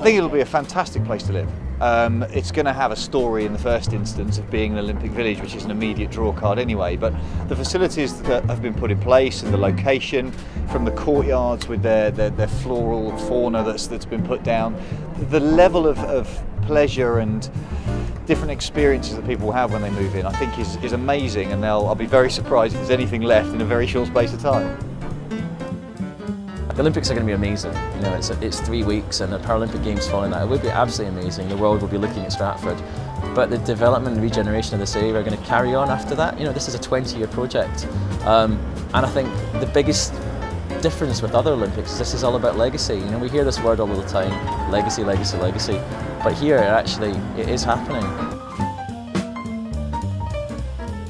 think it'll be a fantastic place to live. It's going to have a story in the first instance of being an Olympic village, which is an immediate draw card anyway, but the facilities that have been put in place and the location, from the courtyards with their floral fauna that's been put down, the level of pleasure and different experiences that people will have when they move in, I think is amazing, and I'll be very surprised if there's anything left in a very short space of time. The Olympics are going to be amazing. You know, it's 3 weeks and the Paralympic Games following that. It would be absolutely amazing. The world will be looking at Stratford. But the development and regeneration of this area are going to carry on after that. You know, this is a 20-year project. And I think the biggest difference with other Olympics is this is all about legacy. You know, we hear this word all the time, legacy, legacy, legacy. But here, it is happening.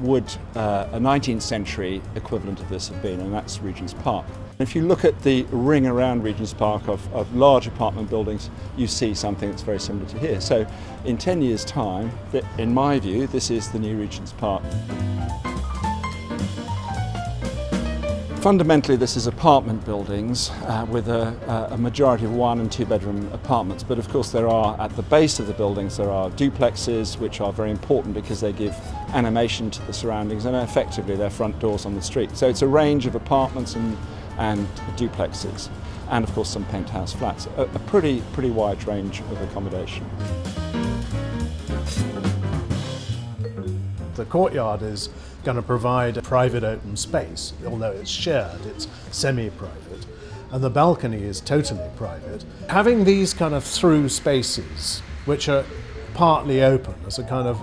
Would a 19th century equivalent of this have been, and that's Regent's Park. If you look at the ring around Regent's Park of large apartment buildings, you see something that's very similar to here. So in 10 years' time, in my view, this is the new Regent's Park. Fundamentally, this is apartment buildings with a majority of 1- and 2-bedroom apartments, but of course there are, at the base of the buildings, there are duplexes, which are very important because they give animation to the surroundings, and effectively they're front doors on the street. So it's a range of apartments and duplexes, and of course some penthouse flats, a pretty wide range of accommodation. The courtyard is going to provide a private open space, although it's shared, it's semi-private, and the balcony is totally private. Having these kind of through spaces, which are partly open as a kind of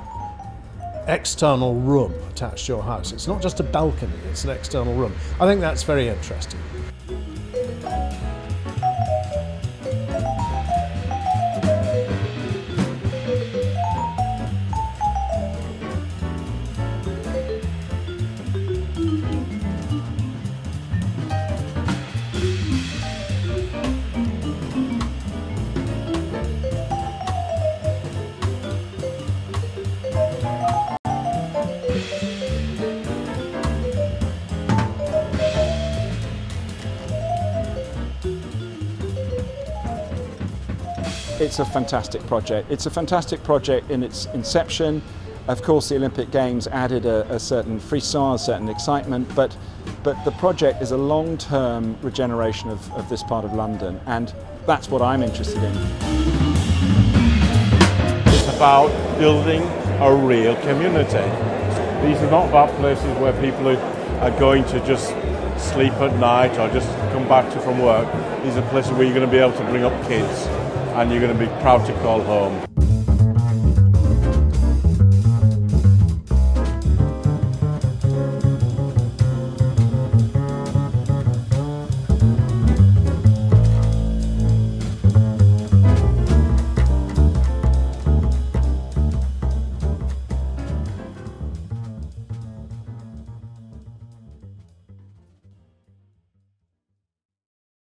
external room attached to your house. It's not just a balcony, it's an external room. I think that's very interesting. It's a fantastic project. It's a fantastic project in its inception. Of course, the Olympic Games added a certain frisson, a certain excitement, but the project is a long-term regeneration of this part of London, and that's what I'm interested in. It's about building a real community. These are not about places where people are going to just sleep at night or just come back from work. These are places where you're going to be able to bring up kids and you're going to be proud to call home.